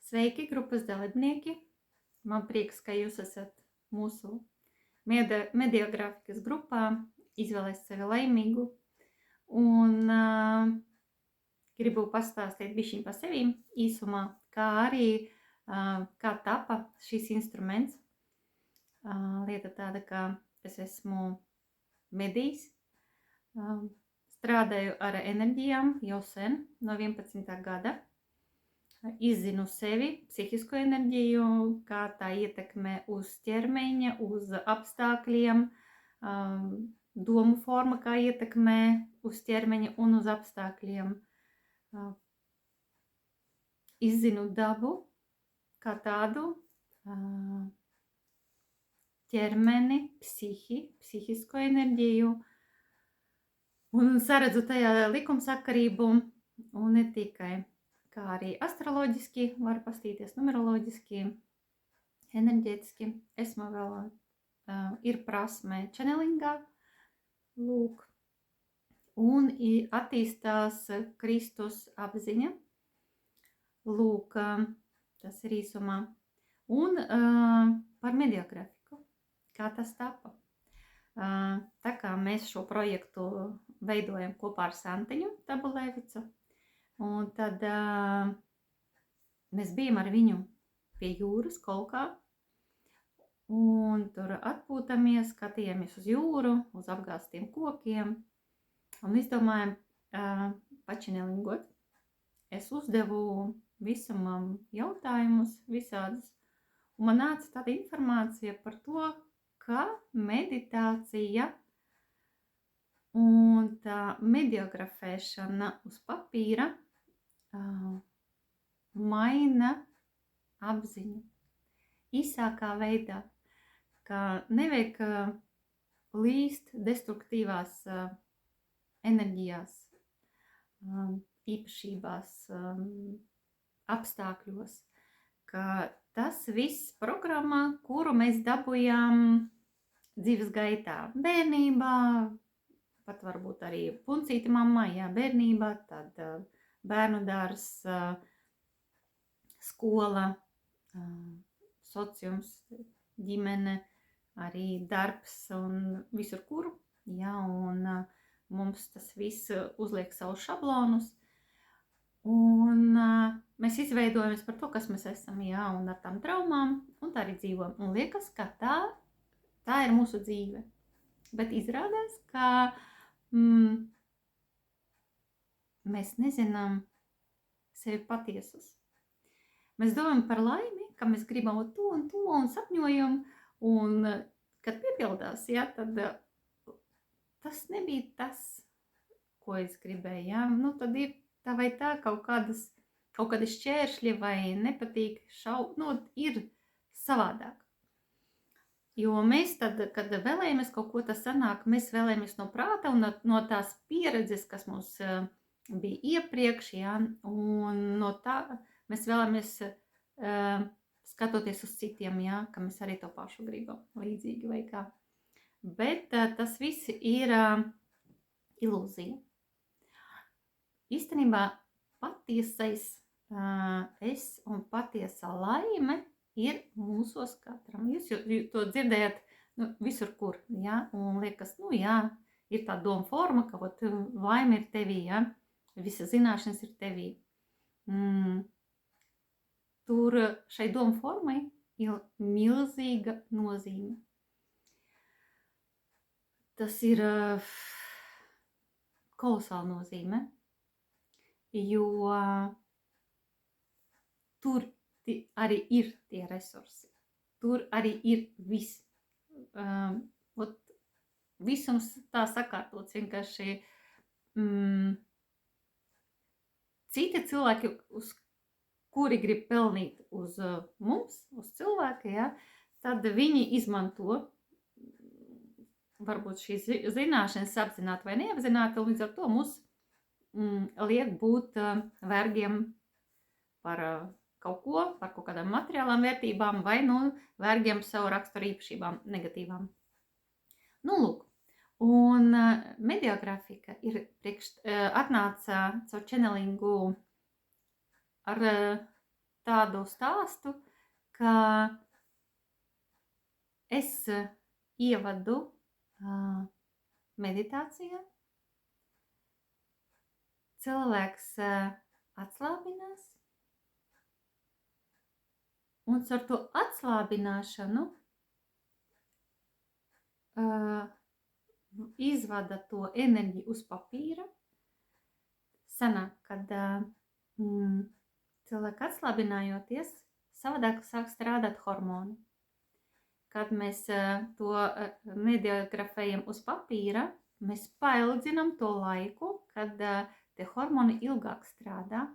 Sveiki, grupas dalībnieki! Man prieks, ka jūs esat mūsu mediografikas grupā, izvēlēs sevi laimīgu. Un gribu pastāstīt bišķiņ par sevi īsumā, kā arī kā tapa šis instruments. Lieta tāda, ka es esmu medijs, strādāju ar enerģijām jau sen, no 11. gada. Izzinu sevi, psihisko enerģiju, kā tā ietekmē uz ķermeņa, uz apstākļiem, domu forma, kā ietekmē uz ķermeņa un uz apstākļiem. Izzinu dabu kā tādu, ķermeni, psihisko enerģiju un saredzu tajā likumsakarību un ne tikai. Kā arī astroloģiski, var pastīties numeroloģiski, enerģētiski. Esmu vēl, ir prasme čenelingā, lūk, un attīstās Kristus apziņa, lūk, tas ir īsumā, un par mediografiku, kā tas tapa. Tā kā mēs šo projektu veidojam kopā ar Santiņu Tabulevicu, un tad mēs bijām ar viņu pie jūras Kolkā, un tur atpūtamies, skatījāmies uz jūru, uz apgāstiem kokiem, un izdomājam pačenelingot. Es uzdevu visumam jautājumus visādus, un man nāca tāda informācija par to, ka meditācija un tā mediografēšana uz papīra maina apziņu īsākā veidā, ka nevajag līst destruktīvās enerģijās, īpašībās, apstākļos, ka tas viss programmā, kuru mēs dabujām dzīves gaitā, bērnībā, pat varbūt arī puncīti mammā, jā, bērnībā, tad bērnu dārs, skola, sociums, ģimene, arī darbs un visur kur, jā, un mums tas viss uzliek savus šablonus, un mēs izveidojamies par to, kas mēs esam, jā, un ar tām traumām, un tā arī dzīvojam, un liekas, ka tā ir mūsu dzīve, bet izrādās, ka mēs nezinām sevi patiesus. Mēs domājam par laimi, ka mēs gribam to un sapņojam, un kad piepildās, jā, tad tas nebija tas, ko es gribēju, jā. Nu, tad ir tā vai tā kaut kādi šķēršļi vai nepatīk ir savādāk. Jo mēs tad, kad vēlējamies kaut ko tas sanāk, mēs vēlējamies no prāta un no tās pieredzes, kas mums bija iepriekš, jā, un no tā mēs vēlamies skatoties uz citiem, jā, ka mēs arī to pašu gribam, līdzīgi vai kā. Bet tas viss ir ilūzija. Īstenībā patiesais es un patiesā laime ir mūsos katram. Jūs to dzirdējat visur kur, jā, un liekas, jā, ir tā doma forma, ka laime ir tevī, jā, visa zināšanas ir tevī. Tur šai doma formai ir milzīga nozīme. Tas ir kolosāla nozīme, jo tur arī ir tie resursi. Tur arī ir viss. Visums tā sakārtots vienkārši. Citi cilvēki, uz kuri grib pelnīt uz mums, uz cilvēka, ja, tad viņi izmanto varbūt šīs zināšanas apzināti vai neapzināti, līdz ar to mūs liek būt vergiem par kaut ko, par kaut kādām materiālām vērtībām vai vergiem savu raksturu īpašībām negatīvām. Lūk, un mediografika atnāca caur čenelingu ar tādu stāstu, ka es ievadu meditācijā, cilvēks atslābinās, un ar to atslābināšanu izvada to enerģiju uz papīra. Sanāk, kad cilvēku atslābinājoties, savādāk sāk strādāt hormoni. Kad mēs to mediografējam uz papīra, mēs paildzinām to laiku, kad tie hormoni ilgāk strādā.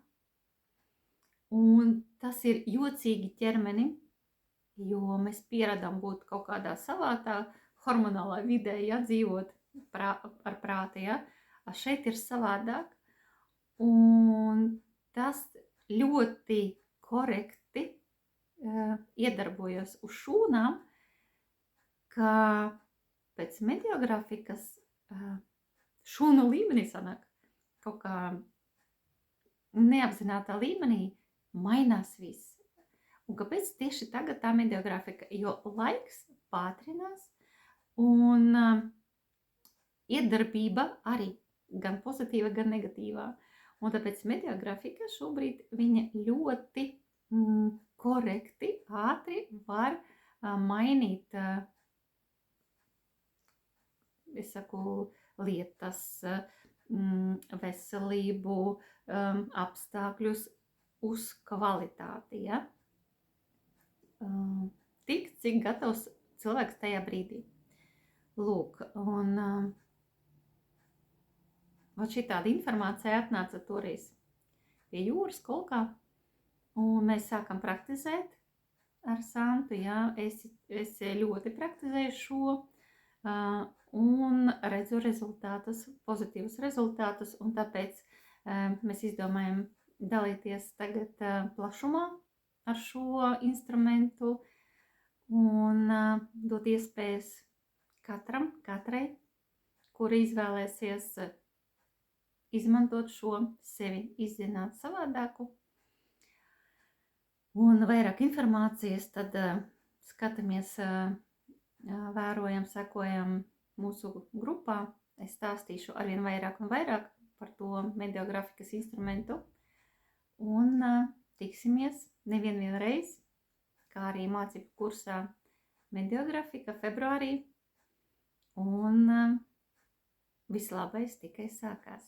Un tas ir jocīgi ķermenim, jo mēs pieradām būt kaut kādā savātā hormonālā vidē, ja, dzīvot ar prāti, ja. Šeit ir savādāk. Un tas ļoti korekti iedarbojas uz šūnām, ka pēc mediografikas šūnu līmenī sanāk kaut kā neapzinātā līmenī mainās viss. Un kāpēc tieši tagad tā mediografika? Jo laiks pātrinās un iedarbība arī gan pozitīva, gan negatīvā. Un tāpēc mediografika šobrīd viņa ļoti korekti, ātri var mainīt, es saku, lietas, veselību, apstākļus uz kvalitāti, ja? Tik, cik gatavs cilvēks tajā brīdī. Lūk, un šī tāda informācija atnāca toreiz pie jūras kolkā, un mēs sākam praktizēt ar Santu, jā, es ļoti praktizēju šo, un redzu rezultātus, pozitīvus rezultātus, un tāpēc mēs izdomājam dalīties tagad plašumā ar šo instrumentu un dot iespējas katrai, kuri izvēlēsies izmantot šo, sevi izzināt savādāku. Un vairāk informācijas, tad skatāmies, vērojam, sekojam mūsu grupā. Es stāstīšu arvien vairāk un vairāk par to mediografikas instrumentu. Un tiksimies nevienreiz, kā arī mācību kursā mediografika februārī. Un viss labais tikai sākās.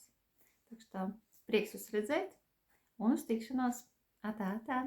Tā prieks jūs redzēt un uz tikšanos. Atā.